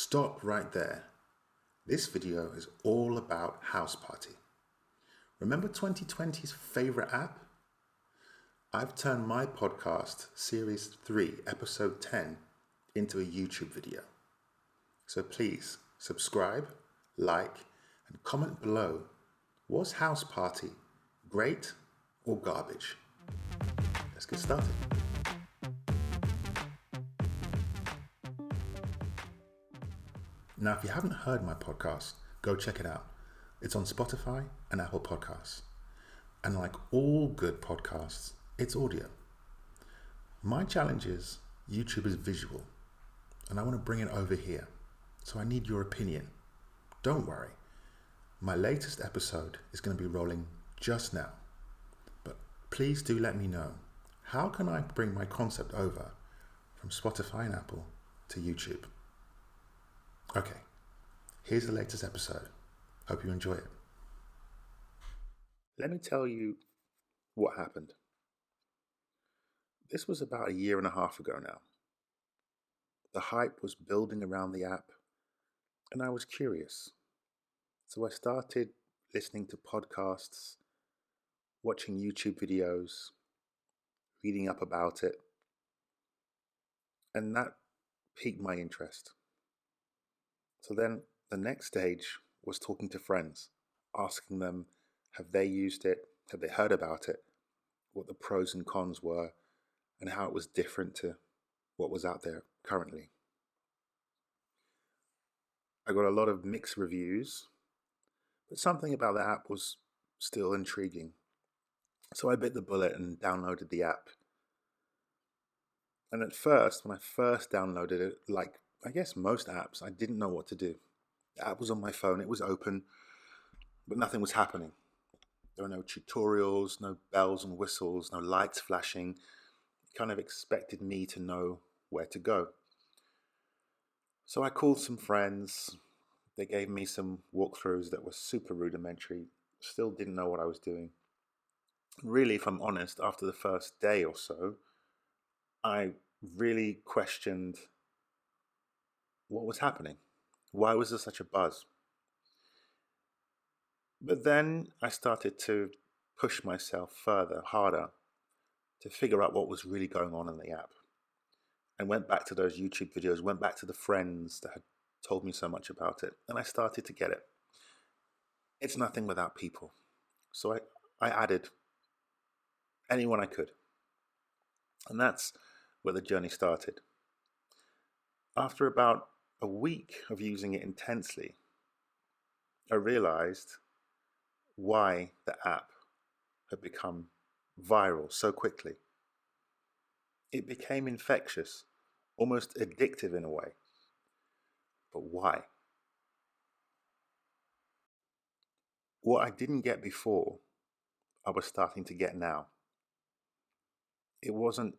Stop right there. This video is all about Houseparty. Remember 2020's favorite app? I've turned my podcast, Series 3, Episode 10, into a YouTube video. So please subscribe, like, and comment below. Was Houseparty great or garbage? Let's get started. Now, if you haven't heard my podcast, go check it out. It's on Spotify and Apple Podcasts. And like all good podcasts, it's audio. My challenge is YouTube is visual, and I want to bring it over here. So I need your opinion. Don't worry. My latest episode is going to be rolling just now. But please do let me know, how can I bring my concept over from Spotify and Apple to YouTube? Okay, here's the latest episode. Hope you enjoy it. Let me tell you what happened. This was about a year and a half ago now. The hype was building around the app, and I was curious. So I started listening to podcasts, watching YouTube videos, reading up about it, and that piqued my interest. So then the next stage was talking to friends, asking them, have they used it? Have they heard about it? What the pros and cons were, and how it was different to what was out there currently. I got a lot of mixed reviews, but something about the app was still intriguing. So I bit the bullet and downloaded the app. And at first, when I first downloaded it, like I guess most apps, I didn't know what to do. The app was on my phone, it was open, but nothing was happening. There were no tutorials, no bells and whistles, no lights flashing. It kind of expected me to know where to go. So I called some friends. They gave me some walkthroughs that were super rudimentary. Still didn't know what I was doing. Really, if I'm honest, after the first day or so, I really questioned what was happening. Why was there such a buzz? But then I started to push myself further, harder, to figure out what was really going on in the app. And went back to those YouTube videos, went back to the friends that had told me so much about it, and I started to get it. It's nothing without people. So I added anyone I could. And that's where the journey started. After about a week of using it intensely, I realized why the app had become viral so quickly. It became infectious, almost addictive in a way. But why? What I didn't get before, I was starting to get now. It wasn't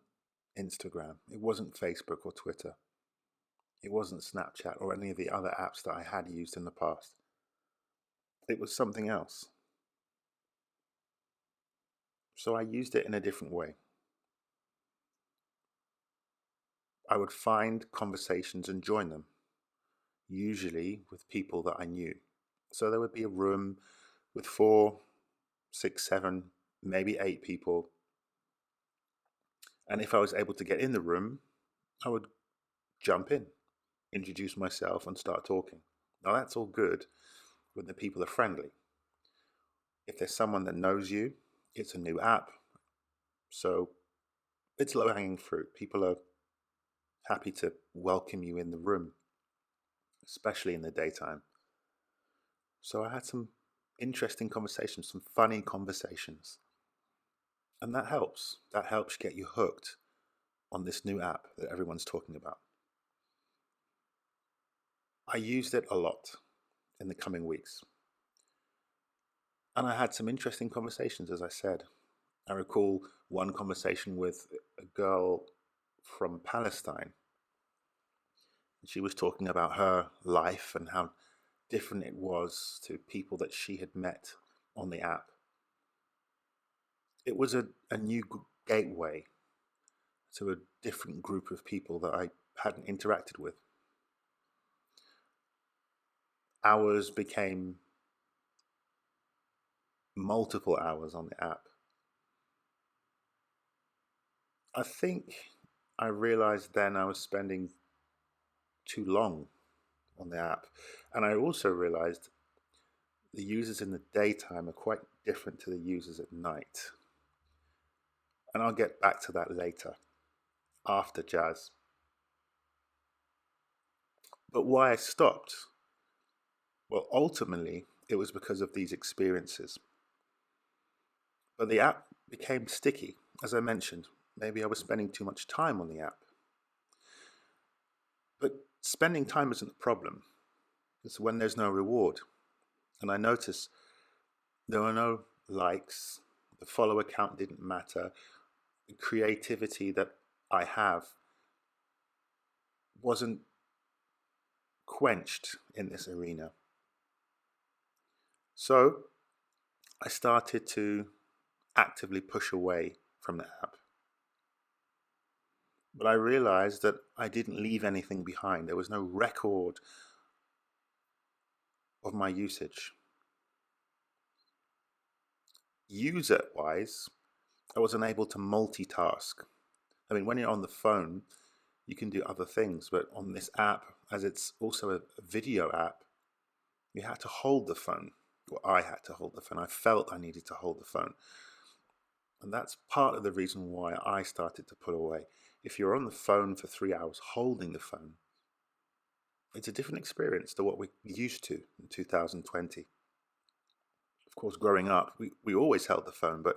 Instagram, it wasn't Facebook or Twitter, it wasn't Snapchat or any of the other apps that I had used in the past. It was something else. So I used it in a different way. I would find conversations and join them, usually with people that I knew. So there would be a room with 4, 6, 7, maybe 8 people. And if I was able to get in the room, I would jump in, introduce myself and start talking. Now that's all good when the people are friendly. If there's someone that knows you, it's a new app, so it's low-hanging fruit. People are happy to welcome you in the room, especially in the daytime. So I had some interesting conversations, some funny conversations. And that helps. That helps get you hooked on this new app that everyone's talking about. I used it a lot in the coming weeks. And I had some interesting conversations, as I said. I recall one conversation with a girl from Palestine. She was talking about her life and how different it was to people that she had met on the app. It was a new gateway to a different group of people that I hadn't interacted with. hours became multiple hours on the app. I think I realized then I was spending too long on the app. And I also realized the users in the daytime are quite different to the users at night. And I'll get back to that later, after Jazz. But why I stopped? Well, ultimately, it was because of these experiences. But the app became sticky, as I mentioned. Maybe I was spending too much time on the app. But spending time isn't the problem. It's when there's no reward. And I noticed there were no likes, the follower count didn't matter, the creativity that I have wasn't quenched in this arena. So I started to actively push away from the app. But I realized that I didn't leave anything behind. There was no record of my usage. User-wise, I was unable to multitask. I mean, when you're on the phone, you can do other things, but on this app, as it's also a video app, you had to hold the phone. Well, I had to hold the phone. I felt I needed to hold the phone. And that's part of the reason why I started to pull away. If you're on the phone for 3 hours holding the phone, it's a different experience to what we're used to in 2020. Of course, growing up, we always held the phone, but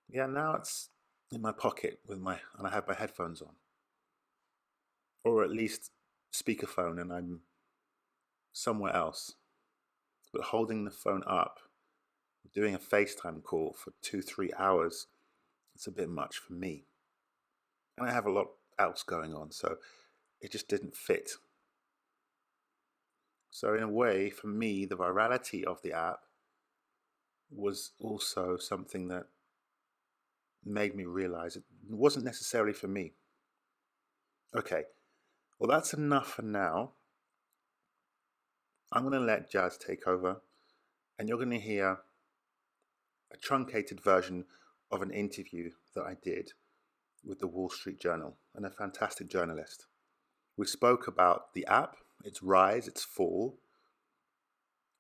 yeah, now it's in my pocket and I have my headphones on. Or at least speakerphone and I'm somewhere else. But holding the phone up, doing a FaceTime call for 2-3 hours, it's a bit much for me. And I have a lot else going on, so it just didn't fit. So in a way, for me, the virality of the app was also something that made me realize it wasn't necessarily for me. Okay, well, that's enough for now. I'm going to let Jazz take over, and you're going to hear a truncated version of an interview that I did with the Wall Street Journal and a fantastic journalist. We spoke about the app, its rise, its fall,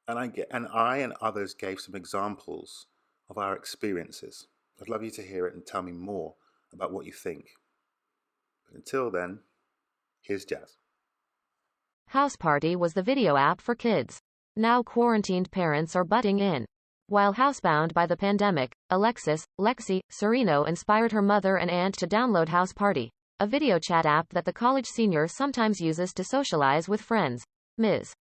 and I and others gave some examples of our experiences. I'd love you to hear it and tell me more about what you think. But until then, here's Jazz. Houseparty was the video app for kids. Now quarantined parents are butting in. While housebound by the pandemic, Lexi Serino inspired her mother and aunt to download Houseparty, a video chat app that the college senior sometimes uses to socialize with friends. Ms.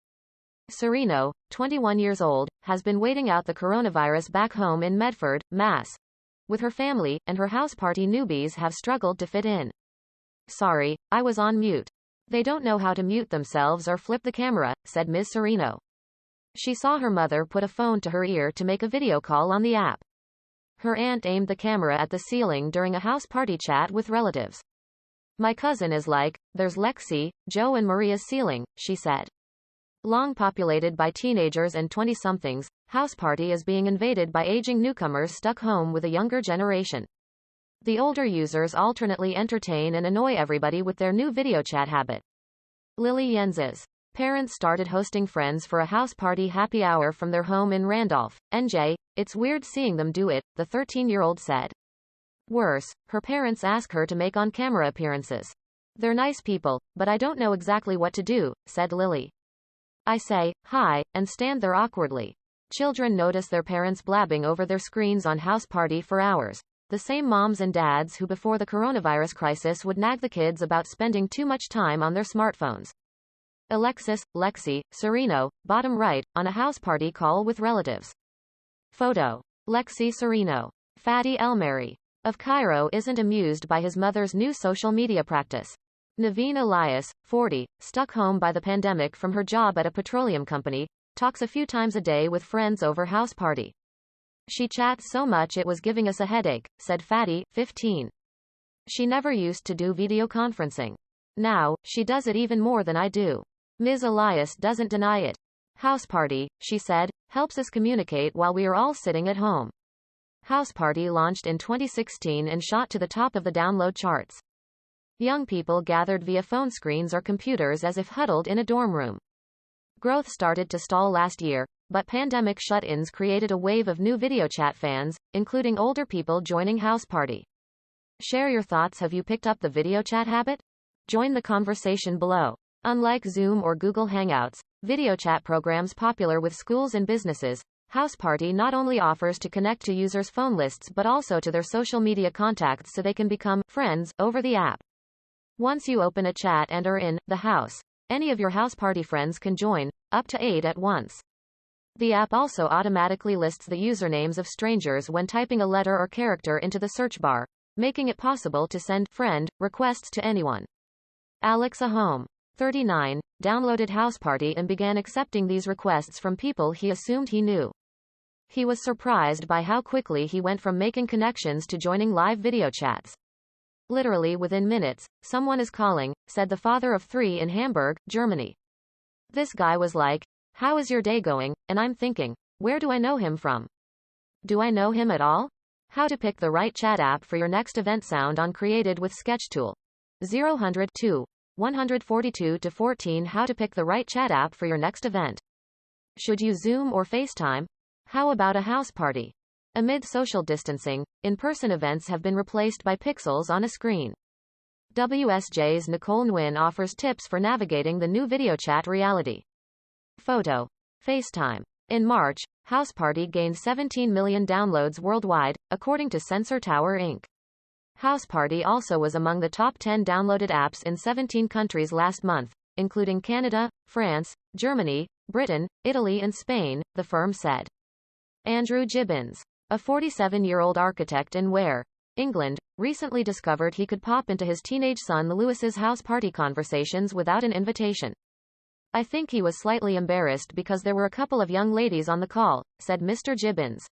Serino, 21 years old, has been waiting out the coronavirus back home in Medford, Mass. With her family, and her Houseparty newbies have struggled to fit in. "Sorry, I was on mute. They don't know how to mute themselves or flip the camera," said Ms. Serino. She saw her mother put a phone to her ear to make a video call on the app. Her aunt aimed the camera at the ceiling during a Houseparty chat with relatives. "My cousin is like, there's Lexi, Joe and Maria's ceiling," she said. Long populated by teenagers and 20-somethings, Houseparty is being invaded by aging newcomers stuck home with a younger generation. The older users alternately entertain and annoy everybody with their new video chat habit. Lily Jens's parents started hosting friends for a Houseparty happy hour from their home in Randolph, NJ. "It's weird seeing them do it," the 13-year-old said. Worse, her parents ask her to make on-camera appearances. "They're nice people, but I don't know exactly what to do," said Lily. "I say, hi, and stand there awkwardly." Children notice their parents blabbing over their screens on Houseparty for hours. The same moms and dads who before the coronavirus crisis would nag the kids about spending too much time on their smartphones. Lexi Serino, bottom right, on a Houseparty call with relatives. Photo. Lexi Serino. Fadi Elmeri of Cairo isn't amused by his mother's new social media practice. Naveen Elias, 40, stuck home by the pandemic from her job at a petroleum company, talks a few times a day with friends over Houseparty. "She chats so much it was giving us a headache," said Fadi, 15. "She never used to do video conferencing. Now, she does it even more than I do." Ms. Elias doesn't deny it. Houseparty, she said, helps us communicate while we are all sitting at home. Houseparty launched in 2016 and shot to the top of the download charts. Young people gathered via phone screens or computers as if huddled in a dorm room. Growth started to stall last year, but pandemic shut-ins created a wave of new video chat fans, including older people joining Houseparty. Share your thoughts. Have you picked up the video chat habit? Join the conversation below. Unlike Zoom or Google Hangouts, video chat programs popular with schools and businesses, Houseparty not only offers to connect to users' phone lists but also to their social media contacts so they can become friends over the app. Once you open a chat and are in the house, any of your Houseparty friends can join, up to 8 at once. The app also automatically lists the usernames of strangers when typing a letter or character into the search bar, making it possible to send friend requests to anyone. Alex Ahom, 39, downloaded Houseparty and began accepting these requests from people he assumed he knew. He was surprised by how quickly he went from making connections to joining live video chats. Literally within minutes, someone is calling, said the father of 3 in Hamburg, Germany. This guy was like, "How is your day going?" And I'm thinking, where do I know him from? Do I know him at all? How to pick the right chat app for your next event. Sound on created with Sketchtool. 002 142-14. How to pick the right chat app for your next event. Should you Zoom or FaceTime? How about a house party? Amid social distancing, in-person events have been replaced by pixels on a screen. WSJ's Nicole Nguyen offers tips for navigating the new video chat reality. Photo. FaceTime. In March, Houseparty gained 17 million downloads worldwide, according to Sensor Tower Inc. Houseparty also was among the top 10 downloaded apps in 17 countries last month, including Canada, France, Germany, Britain, Italy and Spain, the firm said. Andrew Gibbons, a 47-year-old architect in Ware, England, recently discovered he could pop into his teenage son Lewis's Houseparty conversations without an invitation. I think he was slightly embarrassed because there were a couple of young ladies on the call, said Mr. Gibbons.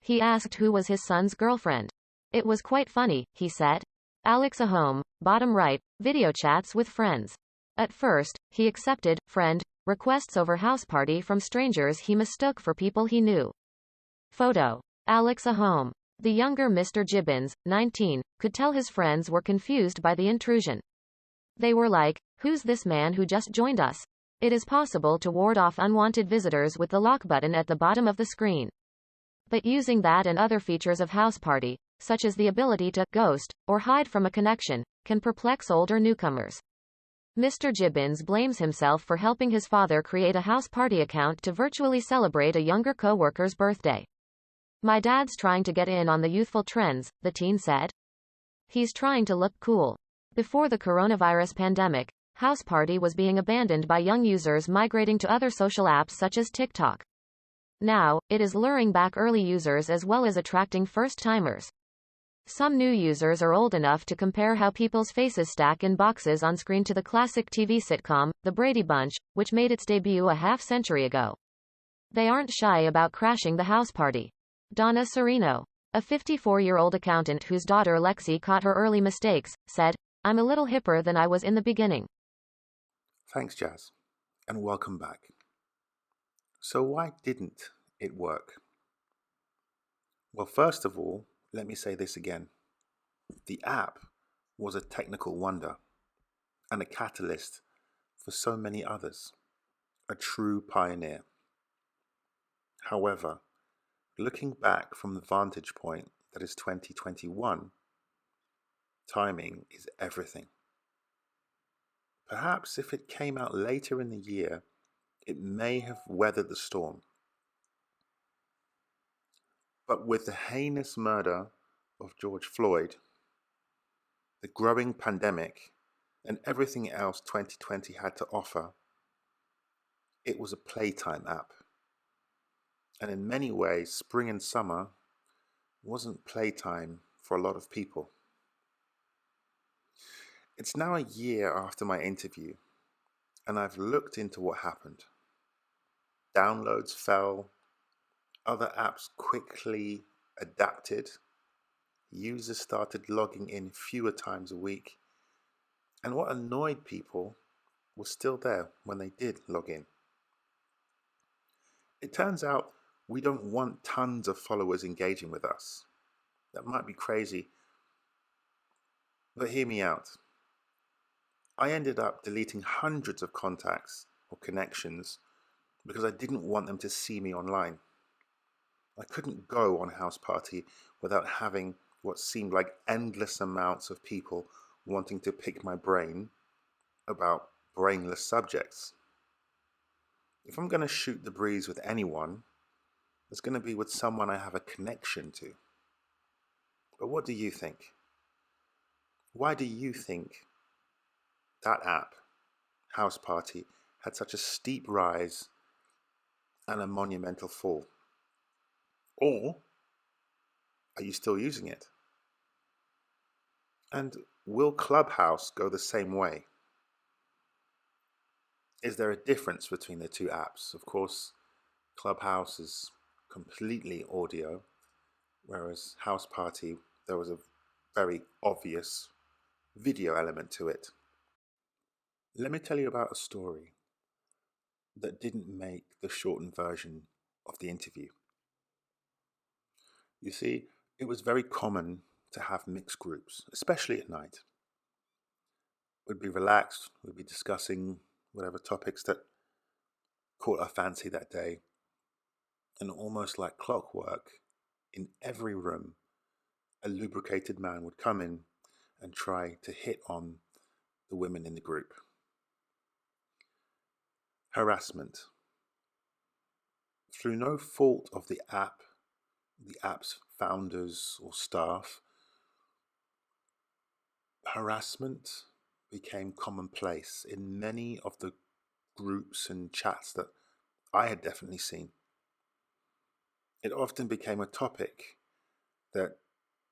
He asked who was his son's girlfriend. It was quite funny, he said. Alex Ahom, bottom right, video chats with friends. At first, he accepted friend requests over Houseparty from strangers he mistook for people he knew. Photo. Alex Ahom. The younger Mr. Gibbons, 19, could tell his friends were confused by the intrusion. They were like, "Who's this man who just joined us?" It is possible to ward off unwanted visitors with the lock button at the bottom of the screen. But using that and other features of Houseparty, such as the ability to ghost or hide from a connection, can perplex older newcomers. Mr. Gibbons blames himself for helping his father create a Houseparty account to virtually celebrate a younger co-worker's birthday. "My dad's trying to get in on the youthful trends," the teen said. "He's trying to look cool." Before the coronavirus pandemic, Houseparty was being abandoned by young users migrating to other social apps such as TikTok. Now, it is luring back early users as well as attracting first-timers. Some new users are old enough to compare how people's faces stack in boxes on screen to the classic TV sitcom, The Brady Bunch, which made its debut a half-century ago. They aren't shy about crashing the Houseparty. Donna Serino, a 54-year-old accountant whose daughter Lexi caught her early mistakes, said, "I'm a little hipper than I was in the beginning." Thanks, Jazz, and welcome back. So why didn't it work? Well, first of all, let me say this again. The app was a technical wonder and a catalyst for so many others, a true pioneer. However, looking back from the vantage point that is 2021, timing is everything. Perhaps if it came out later in the year, it may have weathered the storm. But with the heinous murder of George Floyd, the growing pandemic, and everything else 2020 had to offer, it was a playtime app. And in many ways, spring and summer wasn't playtime for a lot of people. It's now a year after my interview, and I've looked into what happened. Downloads fell, other apps quickly adapted, users started logging in fewer times a week, and what annoyed people was still there when they did log in. It turns out we don't want tons of followers engaging with us. That might be crazy, but hear me out. I ended up deleting hundreds of contacts or connections because I didn't want them to see me online. I couldn't go on Houseparty without having what seemed like endless amounts of people wanting to pick my brain about brainless subjects. If I'm going to shoot the breeze with anyone, it's going to be with someone I have a connection to. But what do you think? Why do you think that app, Houseparty, had such a steep rise and a monumental fall? Or are you still using it? And will Clubhouse go the same way? Is there a difference between the two apps? Of course, Clubhouse is completely audio, whereas Houseparty, there was a very obvious video element to it. Let me tell you about a story that didn't make the shortened version of the interview. You see, it was very common to have mixed groups, especially at night. We'd be relaxed, we'd be discussing whatever topics that caught our fancy that day, and almost like clockwork, in every room, a lubricated man would come in and try to hit on the women in the group. Harassment. Through no fault of the app's founders or staff, harassment became commonplace in many of the groups and chats that I had definitely seen. It often became a topic that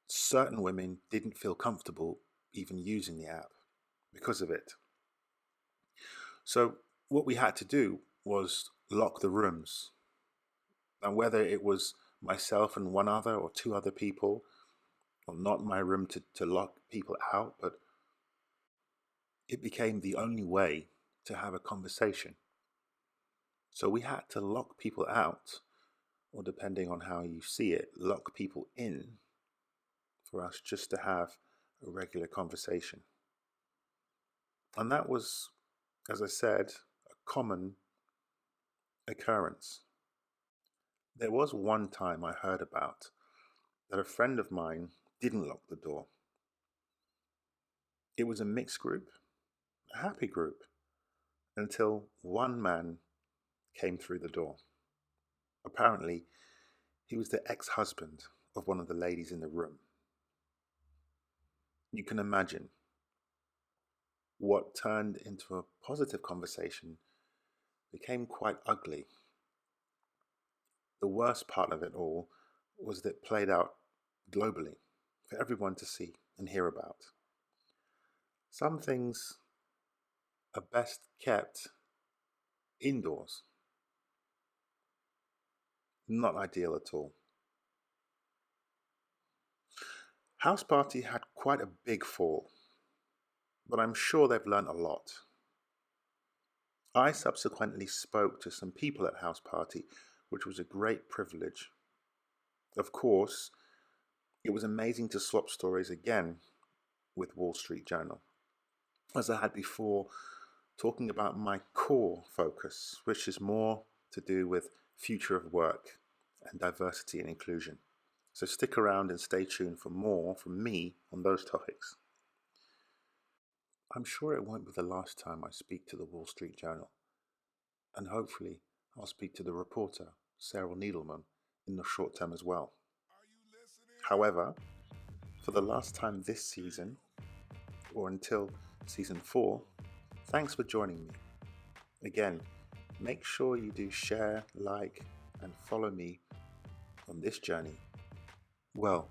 certain women didn't feel comfortable even using the app because of it. So what we had to do was lock the rooms. And whether it was myself and one other or two other people, or not my room to lock people out, but it became the only way to have a conversation. So we had to lock people out, or depending on how you see it, lock people in for us just to have a regular conversation. And that was, as I said, a common occurrence. There was one time I heard about that a friend of mine didn't lock the door. It was a mixed group, a happy group, until one man came through the door. Apparently, he was the ex-husband of one of the ladies in the room. You can imagine what turned into a positive conversation became quite ugly. The worst part of it all was that it played out globally for everyone to see and hear about. Some things are best kept indoors. Not ideal at all. Houseparty had quite a big fall, but I'm sure they've learned a lot. I subsequently spoke to some people at Houseparty, which was a great privilege. Of course, it was amazing to swap stories again with Wall Street Journal, as I had before, talking about my core focus, which is more to do with future of work and diversity and inclusion. So stick around and stay tuned for more from me on those topics. I'm sure it won't be the last time I speak to the Wall Street Journal, and hopefully I'll speak to the reporter, Sarah Needleman, in the short term as well. However, for the last time this season, or until season 4, thanks for joining me. Again, make sure you do share, like, and follow me on this journey. Well,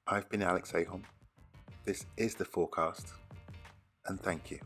I've been Alex Ahom. This is The Forecast, and thank you.